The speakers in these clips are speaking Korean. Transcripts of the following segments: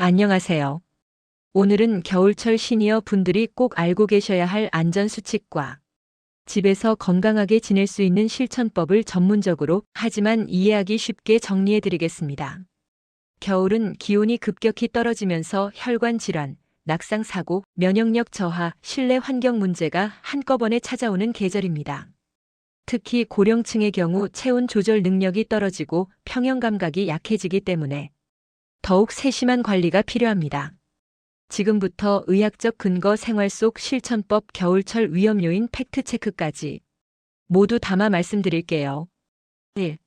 안녕하세요. 오늘은 겨울철 시니어 분들이 꼭 알고 계셔야 할 안전수칙과 집에서 건강하게 지낼 수 있는 실천법을 전문적으로 하지만 이해하기 쉽게 정리해 드리겠습니다. 겨울은 기온이 급격히 떨어지면서 혈관 질환, 낙상 사고, 면역력 저하, 실내 환경 문제가 한꺼번에 찾아오는 계절입니다. 특히 고령층의 경우 체온 조절 능력이 떨어지고 평형 감각이 약해지기 때문에 더욱 세심한 관리가 필요합니다. 지금부터 의학적 근거 생활 속 실천법 겨울철 위험 요인 팩트체크까지 모두 담아 말씀드릴게요. 1.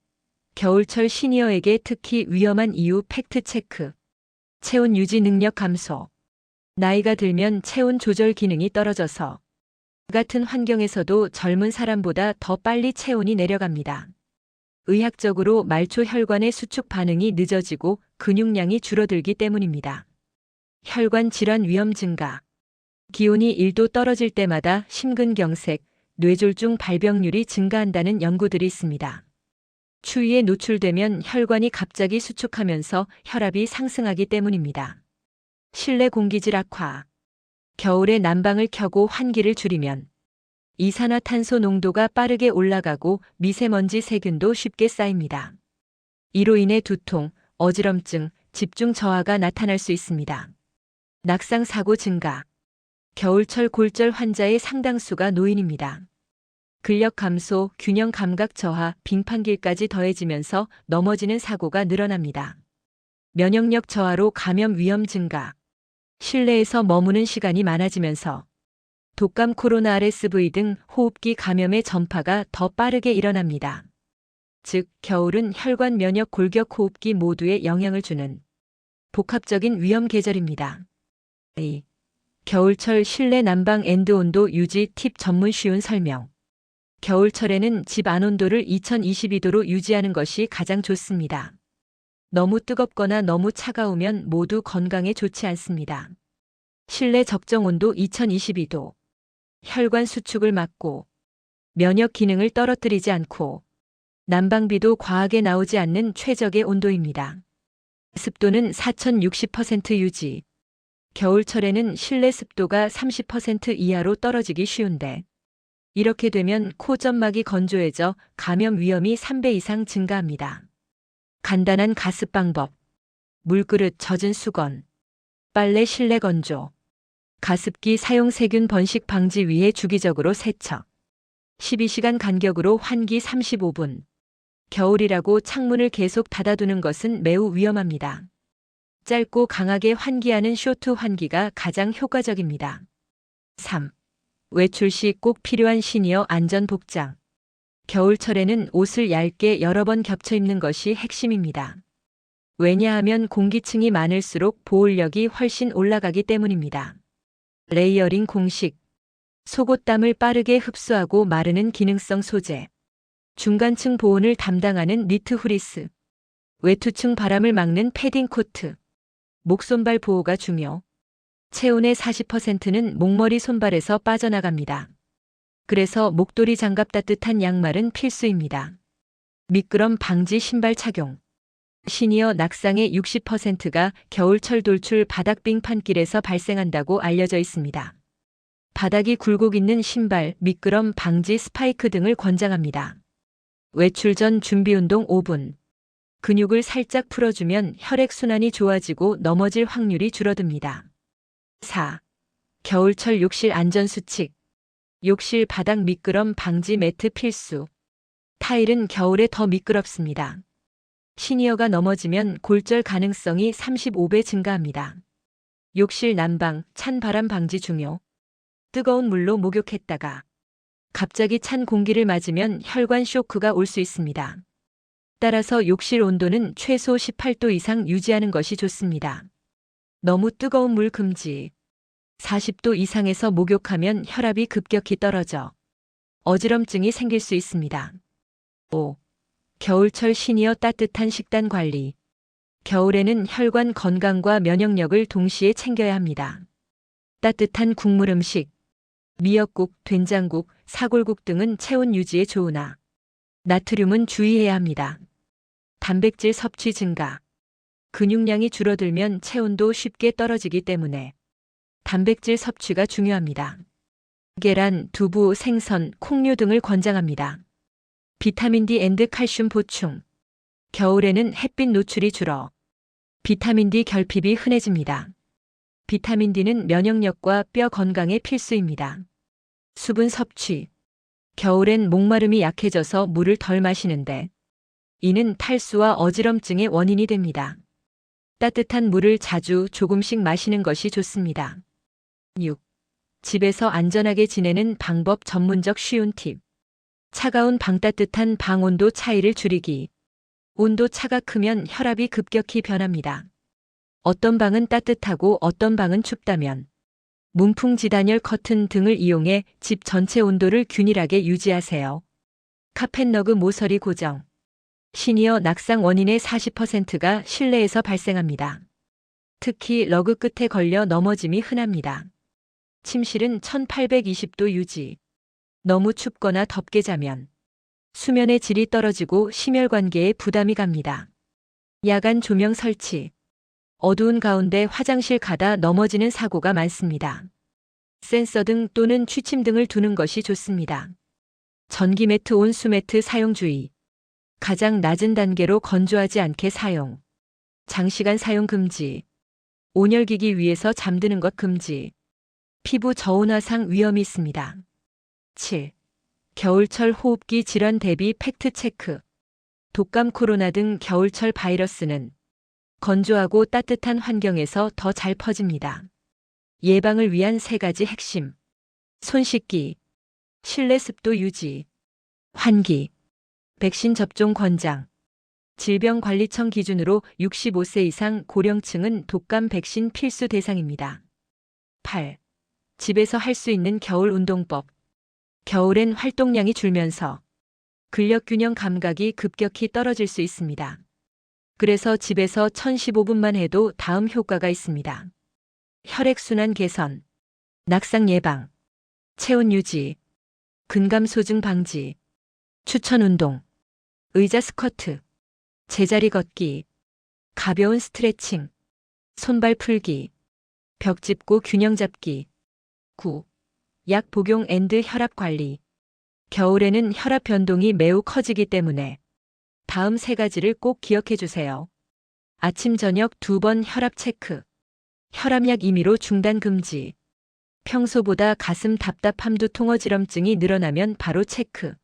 겨울철 시니어에게 특히 위험한 이유 팩트체크. 체온 유지 능력 감소. 나이가 들면 체온 조절 기능이 떨어져서 같은 환경에서도 젊은 사람보다 더 빨리 체온이 내려갑니다. 의학적으로 말초 혈관의 수축 반응이 늦어지고 근육량이 줄어들기 때문입니다. 혈관 질환 위험 증가. 기온이 1도 떨어질 때마다 심근경색, 뇌졸중 발병률이 증가한다는 연구들이 있습니다. 추위에 노출되면 혈관이 갑자기 수축하면서 혈압이 상승하기 때문입니다. 실내 공기질 악화. 겨울에 난방을 켜고 환기를 줄이면 이산화탄소 농도가 빠르게 올라가고 미세먼지 세균도 쉽게 쌓입니다. 이로 인해 두통, 어지럼증, 집중 저하가 나타날 수 있습니다. 낙상 사고 증가. 겨울철 골절 환자의 상당수가 노인입니다. 근력 감소, 균형 감각 저하, 빙판길까지 더해지면서 넘어지는 사고가 늘어납니다. 면역력 저하로 감염 위험 증가. 실내에서 머무는 시간이 많아지면서 독감 코로나 RSV 등 호흡기 감염의 전파가 더 빠르게 일어납니다. 즉, 겨울은 혈관 면역 골격 호흡기 모두에 영향을 주는 복합적인 위험 계절입니다. 2. 겨울철 실내 난방 앤드 온도 유지 팁 전문 쉬운 설명. 겨울철에는 집 안 온도를 2022도로 유지하는 것이 가장 좋습니다. 너무 뜨겁거나 너무 차가우면 모두 건강에 좋지 않습니다. 실내 적정 온도 2022도. 혈관 수축을 막고 면역 기능을 떨어뜨리지 않고 난방비도 과하게 나오지 않는 최적의 온도입니다. 습도는 4060% 유지. 겨울철에는 실내 습도가 30% 이하로 떨어지기 쉬운데 이렇게 되면 코점막이 건조해져 감염 위험이 3배 이상 증가합니다. 간단한 가습 방법. 물그릇 젖은 수건. 빨래 실내 건조. 가습기 사용 세균 번식 방지 위해 주기적으로 세척. 12시간 간격으로 환기 35분. 겨울이라고 창문을 계속 닫아두는 것은 매우 위험합니다. 짧고 강하게 환기하는 쇼트 환기가 가장 효과적입니다. 3. 외출 시 꼭 필요한 시니어 안전 복장. 겨울철에는 옷을 얇게 여러 번 겹쳐 입는 것이 핵심입니다. 왜냐하면 공기층이 많을수록 보온력이 훨씬 올라가기 때문입니다. 레이어링 공식. 속옷땀을 빠르게 흡수하고 마르는 기능성 소재. 중간층 보온을 담당하는 니트 후리스. 외투층 바람을 막는 패딩 코트. 목손발 보호가 중요. 체온의 40%는 목머리 손발에서 빠져나갑니다. 그래서 목도리 장갑 따뜻한 양말은 필수입니다. 미끄럼 방지 신발 착용. 시니어 낙상의 60%가 겨울철 돌출 바닥 빙판길에서 발생한다고 알려져 있습니다. 바닥이 굴곡 있는 신발, 미끄럼 방지 스파이크 등을 권장합니다. 외출 전 준비 운동 5분. 근육을 살짝 풀어주면 혈액순환이 좋아지고 넘어질 확률이 줄어듭니다. 4. 겨울철 욕실 안전수칙. 욕실 바닥 미끄럼 방지 매트 필수. 타일은 겨울에 더 미끄럽습니다. 시니어가 넘어지면 골절 가능성이 35배 증가합니다. 욕실 난방, 찬 바람 방지 중요. 뜨거운 물로 목욕했다가 갑자기 찬 공기를 맞으면 혈관 쇼크가 올 수 있습니다. 따라서 욕실 온도는 최소 18도 이상 유지하는 것이 좋습니다. 너무 뜨거운 물 금지. 40도 이상에서 목욕하면 혈압이 급격히 떨어져 어지럼증이 생길 수 있습니다. 5. 겨울철 시니어 따뜻한 식단 관리. 겨울에는 혈관 건강과 면역력을 동시에 챙겨야 합니다. 따뜻한 국물 음식. 미역국, 된장국, 사골국 등은 체온 유지에 좋으나 나트륨은 주의해야 합니다. 단백질 섭취 증가. 근육량이 줄어들면 체온도 쉽게 떨어지기 때문에 단백질 섭취가 중요합니다. 계란, 두부, 생선, 콩류 등을 권장합니다. 비타민 D 앤드 칼슘 보충. 겨울에는 햇빛 노출이 줄어 비타민 D 결핍이 흔해집니다. 비타민 D는 면역력과 뼈 건강에 필수입니다. 수분 섭취. 겨울엔 목마름이 약해져서 물을 덜 마시는데 이는 탈수와 어지럼증의 원인이 됩니다. 따뜻한 물을 자주 조금씩 마시는 것이 좋습니다. 6. 집에서 안전하게 지내는 방법 전문적 쉬운 팁. 차가운 방 따뜻한 방 온도 차이를 줄이기. 온도 차가 크면 혈압이 급격히 변합니다. 어떤 방은 따뜻하고 어떤 방은 춥다면 문풍지 단열 커튼 등을 이용해 집 전체 온도를 균일하게 유지하세요. 카펫러그 모서리 고정. 시니어 낙상 원인의 40%가 실내에서 발생합니다. 특히 러그 끝에 걸려 넘어짐이 흔합니다. 침실은 1820도 유지. 너무 춥거나 덥게 자면 수면의 질이 떨어지고 심혈관계에 부담이 갑니다. 야간 조명 설치. 어두운 가운데 화장실 가다 넘어지는 사고가 많습니다. 센서 등 또는 취침 등을 두는 것이 좋습니다. 전기 매트, 온수 매트 사용 주의. 가장 낮은 단계로 건조하지 않게 사용. 장시간 사용 금지. 온열기기 위에서 잠드는 것 금지. 피부 저온화상 위험이 있습니다. 7. 겨울철 호흡기 질환 대비 팩트 체크. 독감, 코로나 등 겨울철 바이러스는 건조하고 따뜻한 환경에서 더 잘 퍼집니다. 예방을 위한 3가지 핵심. 손 씻기, 실내 습도 유지, 환기, 백신 접종 권장. 질병관리청 기준으로 65세 이상 고령층은 독감 백신 필수 대상입니다. 8. 집에서 할 수 있는 겨울 운동법. 겨울엔 활동량이 줄면서 근력균형 감각이 급격히 떨어질 수 있습니다. 그래서 집에서 1015분만 해도 다음 효과가 있습니다. 혈액순환 개선, 낙상 예방, 체온 유지, 근감소증 방지, 추천 운동, 의자 스쿼트, 제자리 걷기, 가벼운 스트레칭, 손발 풀기, 벽 짚고 균형 잡기. 9. 약 복용 앤드 혈압 관리. 겨울에는 혈압 변동이 매우 커지기 때문에 다음 3가지를 꼭 기억해 주세요. 아침 저녁 2번 혈압 체크. 혈압약 임의로 중단 금지. 평소보다 가슴 답답함, 두통, 어지럼증이 늘어나면 바로 체크.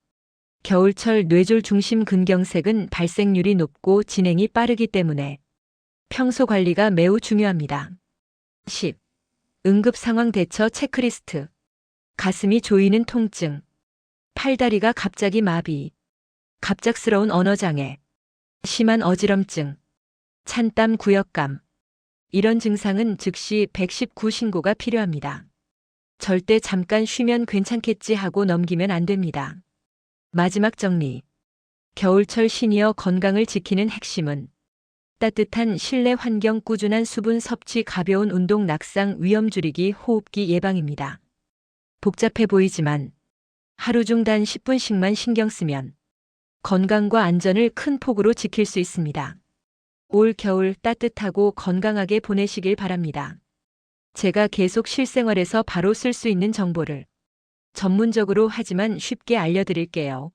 겨울철 뇌졸 중심 근경색은 발생률이 높고 진행이 빠르기 때문에 평소 관리가 매우 중요합니다. 10. 응급 상황 대처 체크리스트. 가슴이 조이는 통증, 팔다리가 갑자기 마비, 갑작스러운 언어장애, 심한 어지럼증, 찬땀, 구역감. 이런 증상은 즉시 119 신고가 필요합니다. 절대 잠깐 쉬면 괜찮겠지 하고 넘기면 안 됩니다. 마지막 정리. 겨울철 시니어 건강을 지키는 핵심은 따뜻한 실내 환경, 꾸준한 수분 섭취, 가벼운 운동, 낙상 위험 줄이기, 호흡기 예방입니다. 복잡해 보이지만 하루 중 단 10분씩만 신경 쓰면 건강과 안전을 큰 폭으로 지킬 수 있습니다. 올 겨울 따뜻하고 건강하게 보내시길 바랍니다. 제가 계속 실생활에서 바로 쓸 수 있는 정보를 전문적으로 하지만 쉽게 알려드릴게요.